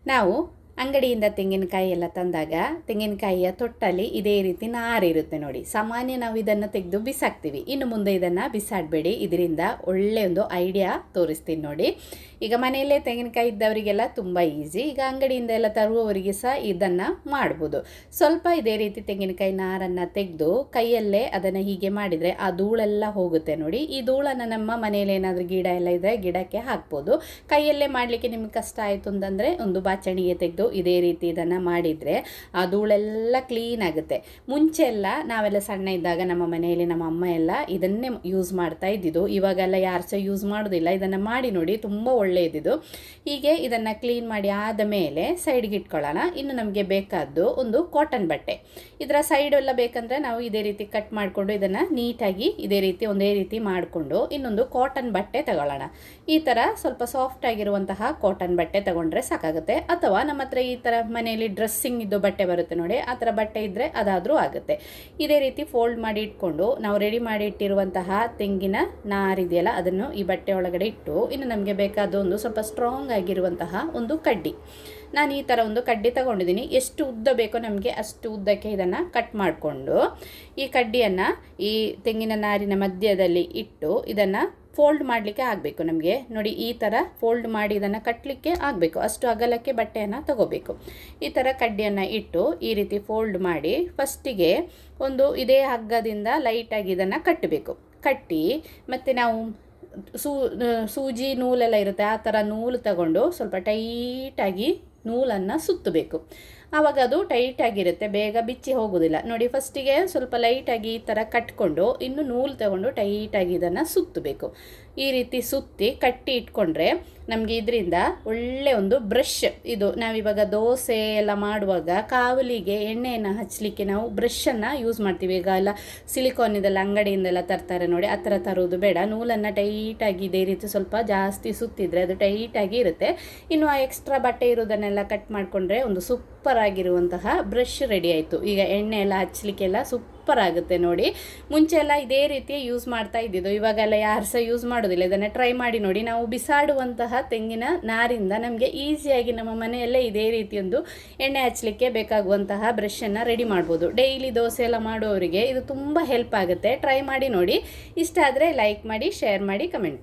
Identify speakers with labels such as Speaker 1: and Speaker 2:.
Speaker 1: ನಾವು ಅಂಗಡಿಯಿಂದ ತೆಂಗಿನಕಾಯಿ ಎಲ್ಲ ತಂದಾಗ ತೆಂಗಿನಕಾಯಿಯ ತೊಟ್ಟಲ್ಲಿ ಇದೇ ರೀತಿ ನಾರಿರುತ್ತೆ ನೋಡಿ. ಸಾಮಾನ್ಯ ನಾವು ಇದನ್ನು ತೆಗೆದು ಬಿಸಾಕ್ತೀವಿ. ಇನ್ನು ಮುಂದೆ ಇದನ್ನು ಬಿಸಾಡಬೇಡಿ. ಇದರಿಂದ ಒಳ್ಳೆಯ ಒಂದು ಐಡಿಯಾ ತೋರಿಸ್ತೀನಿ ನೋಡಿ. ಈಗ ಮನೆಯಲ್ಲೇ ತೆಂಗಿನಕಾಯಿ ಇದ್ದವರಿಗೆಲ್ಲ ತುಂಬ ಈಸಿ. ಈಗ ಅಂಗಡಿಯಿಂದ ಎಲ್ಲ ತರುವವರಿಗೆ ಸಹ ಇದನ್ನು ಮಾಡ್ಬೋದು. ಸ್ವಲ್ಪ ಇದೇ ರೀತಿ ತೆಂಗಿನಕಾಯಿ ನಾರನ್ನು ತೆಗೆದು ಕೈಯಲ್ಲೇ ಅದನ್ನು ಹೀಗೆ ಮಾಡಿದರೆ ಆ ಧೂಳೆಲ್ಲ ಹೋಗುತ್ತೆ ನೋಡಿ. ಈ ಧೂಳನ್ನು ನಮ್ಮ ಮನೆಯಲ್ಲಿ ಏನಾದರೂ ಗಿಡ ಎಲ್ಲ ಇದ್ದರೆ ಗಿಡಕ್ಕೆ ಹಾಕ್ಬೋದು. ಕೈಯಲ್ಲೇ ಮಾಡಲಿಕ್ಕೆ ನಿಮ್ಗೆ ಕಷ್ಟ ಆಯಿತು ಅಂತಂದರೆ ಒಂದು ಬಾಚಣಿಗೆ ತೆಗೆದು ಇದೇ ರೀತಿ ಇದನ್ನು ಮಾಡಿದರೆ ಆ ಧೂಳೆಲ್ಲ ಕ್ಲೀನ್ ಆಗುತ್ತೆ. ಮುಂಚೆ ಎಲ್ಲ ನಾವೆಲ್ಲ ಸಣ್ಣ ಇದ್ದಾಗ ನಮ್ಮ ಮನೆಯಲ್ಲಿ ನಮ್ಮ ಅಮ್ಮ ಎಲ್ಲ ಇದನ್ನೇ ಯೂಸ್ ಮಾಡ್ತಾ ಇದ್ದಿದ್ದು. ಇವಾಗೆಲ್ಲ ಯಾರು ಸಹ ಯೂಸ್ ಮಾಡೋದಿಲ್ಲ. ಇದನ್ನು ಮಾಡಿ ನೋಡಿ, ತುಂಬ ಒಳ್ಳೆಯದಿದು. ಹೀಗೆ ಇದನ್ನು ಕ್ಲೀನ್ ಮಾಡಿ ಆದ ಮೇಲೆ ಸೈಡ್ಗೆ ಇಟ್ಕೊಳ್ಳೋಣ. ಇನ್ನು ನಮಗೆ ಬೇಕಾದ್ದು ಒಂದು ಕಾಟನ್ ಬಟ್ಟೆ. ಇದರ ಸೈಡ್ ಎಲ್ಲ ಬೇಕಂದರೆ ನಾವು ಇದೇ ರೀತಿ ಕಟ್ ಮಾಡಿಕೊಂಡು ಇದನ್ನು ನೀಟಾಗಿ ಇದೇ ರೀತಿ ಒಂದೇ ರೀತಿ ಮಾಡಿಕೊಂಡು ಇನ್ನೊಂದು ಕಾಟನ್ ಬಟ್ಟೆ ತಗೊಳ್ಳೋಣ. ಈ ಥರ ಸ್ವಲ್ಪ ಸಾಫ್ಟ್ ಆಗಿರುವಂತಹ ಕಾಟನ್ ಬಟ್ಟೆ ತಗೊಂಡ್ರೆ ಸಾಕಾಗುತ್ತೆ. ಅಥವಾ ನಮ್ಮ ಹತ್ರ ಈ ಥರ ಮನೆಯಲ್ಲಿ ಡ್ರೆಸ್ಸಿಂಗ್ ಇದ್ದು ಬಟ್ಟೆ ಬರುತ್ತೆ ನೋಡಿ, ಆ ಥರ ಬಟ್ಟೆ ಇದ್ದರೆ ಅದಾದರೂ ಆಗುತ್ತೆ. ಇದೇ ರೀತಿ ಫೋಲ್ಡ್ ಮಾಡಿ ಇಟ್ಕೊಂಡು ನಾವು ರೆಡಿ ಮಾಡಿ ಇಟ್ಟಿರುವಂತಹ ತೆಂಗಿನ ನಾರಿದೆಯಲ್ಲ ಅದನ್ನು ಈ ಬಟ್ಟೆ ಒಳಗಡೆ ಇಟ್ಟು, ಇನ್ನು ನಮಗೆ ಬೇಕಾದ ಒಂದು ಸ್ವಲ್ಪ ಸ್ಟ್ರಾಂಗ್ ಆಗಿರುವಂತಹ ಒಂದು ಕಡ್ಡಿ. ನಾನು ಈ ಥರ ಒಂದು ಕಡ್ಡಿ ತಗೊಂಡಿದ್ದೀನಿ. ಎಷ್ಟು ಉದ್ದ ಬೇಕೋ ನಮಗೆ ಅಷ್ಟು ಉದ್ದಕ್ಕೆ ಇದನ್ನು ಕಟ್ ಮಾಡಿಕೊಂಡು ಈ ಕಡ್ಡಿಯನ್ನು ಈ ತೆಂಗಿನ ನಾರಿನ ಮಧ್ಯದಲ್ಲಿ ಇಟ್ಟು ಇದನ್ನು ಫೋಲ್ಡ್ ಮಾಡಲಿಕ್ಕೆ ಆಗಬೇಕು ನಮಗೆ ನೋಡಿ. ಈ ಥರ ಫೋಲ್ಡ್ ಮಾಡಿ ಇದನ್ನು ಕಟ್ಟಲಿಕ್ಕೆ ಆಗಬೇಕು. ಅಷ್ಟು ಅಗಲಕ್ಕೆ ಬಟ್ಟೆಯನ್ನು ತಗೋಬೇಕು. ಈ ಥರ ಕಡ್ಡಿಯನ್ನು ಇಟ್ಟು ಈ ರೀತಿ ಫೋಲ್ಡ್ ಮಾಡಿ ಫಸ್ಟಿಗೆ ಒಂದು ಇದೇ ಹಗ್ಗದಿಂದ ಲೈಟಾಗಿ ಇದನ್ನು ಕಟ್ಟಬೇಕು. ಕಟ್ಟಿ ಮತ್ತು ನಾವು ಸೂಜಿ ನೂಲೆಲ್ಲ ಇರುತ್ತೆ, ಆ ಥರ ನೂಲು ತಗೊಂಡು ಸ್ವಲ್ಪ ಟೈಟಾಗಿ ನೂಲನ್ನು ಸುತ್ತಬೇಕು. ಆವಾಗ ಅದು ಟೈಟಾಗಿರುತ್ತೆ, ಬೇಗ ಬಿಚ್ಚಿ ಹೋಗೋದಿಲ್ಲ ನೋಡಿ. ಫಸ್ಟಿಗೆ ಸ್ವಲ್ಪ ಲೈಟಾಗಿ ಈ ಥರ ಕಟ್ಕೊಂಡು ಇನ್ನು ನೂಲು ತಗೊಂಡು ಟೈಟಾಗಿ ಇದನ್ನು ಸುತ್ತಬೇಕು. ಈ ರೀತಿ ಸುತ್ತಿ ಕಟ್ಟಿ ಇಟ್ಕೊಂಡ್ರೆ ನಮಗೆ ಇದರಿಂದ ಒಳ್ಳೆ ಒಂದು ಬ್ರಷ್. ಇದು ನಾವಿವಾಗ ದೋಸೆ ಎಲ್ಲ ಮಾಡುವಾಗ ಕಾವಲಿಗೆ ಎಣ್ಣೆಯನ್ನು ಹಚ್ಚಲಿಕ್ಕೆ ನಾವು ಬ್ರಷನ್ನು ಯೂಸ್ ಮಾಡ್ತೀವಿ. ಈಗ ಎಲ್ಲ ಸಿಲಿಕಾನಿದೆಲ್ಲ ಅಂಗಡಿಯಿಂದೆಲ್ಲ ತರ್ತಾರೆ ನೋಡಿ, ಆ ಥರ ತರೋದು ಬೇಡ. ನೂಲನ್ನು ಟೈಟಾಗಿ ಇದೇ ರೀತಿ ಸ್ವಲ್ಪ ಜಾಸ್ತಿ ಸುತ್ತಿದರೆ ಅದು ಟೈಟಾಗಿ ಇರುತ್ತೆ. ಇನ್ನು ಆ ಎಕ್ಸ್ಟ್ರಾ ಬಟ್ಟೆ ಇರೋದನ್ನೆಲ್ಲ ಕಟ್ ಮಾಡಿಕೊಂಡ್ರೆ ಒಂದು ಸೂಪರ್ ಆಗಿರುವಂತಹ ಬ್ರಷ್ ರೆಡಿ ಆಯಿತು. ಈಗ ಎಣ್ಣೆ ಎಲ್ಲ ಹಚ್ಚಲಿಕ್ಕೆಲ್ಲ ಸೂಪರ್ ಆಗುತ್ತೆ ನೋಡಿ. ಮುಂಚೆ ಎಲ್ಲ ಇದೇ ರೀತಿ ಯೂಸ್ ಮಾಡ್ತಾ ಇದ್ದಿದ್ದು, ಇವಾಗೆಲ್ಲ ಯಾರು ಸಹ ಯೂಸ್ ಮಾಡೋದಿಲ್ಲ. ಇದನ್ನು ಟ್ರೈ ಮಾಡಿ ನೋಡಿ. ನಾವು ಬಿಸಾಡುವಂತಹ ತೆಂಗಿನ ನಾರಿಂದ ನಮಗೆ ಈಸಿಯಾಗಿ ನಮ್ಮ ಮನೆಯಲ್ಲೇ ಇದೇ ರೀತಿಯೊಂದು ಎಣ್ಣೆ ಹಚ್ಚಲಿಕ್ಕೆ ಬೇಕಾಗುವಂತಹ ಬ್ರಷನ್ನು ರೆಡಿ ಮಾಡ್ಬೋದು. ಡೈಲಿ ದೋಸೆ ಎಲ್ಲ ಮಾಡುವವರಿಗೆ ಇದು ತುಂಬ ಹೆಲ್ಪ್ ಆಗುತ್ತೆ. ಟ್ರೈ ಮಾಡಿ ನೋಡಿ. ಇಷ್ಟ ಆದರೆ ಲೈಕ್ ಮಾಡಿ, ಶೇರ್ ಮಾಡಿ, ಕಮೆಂಟ್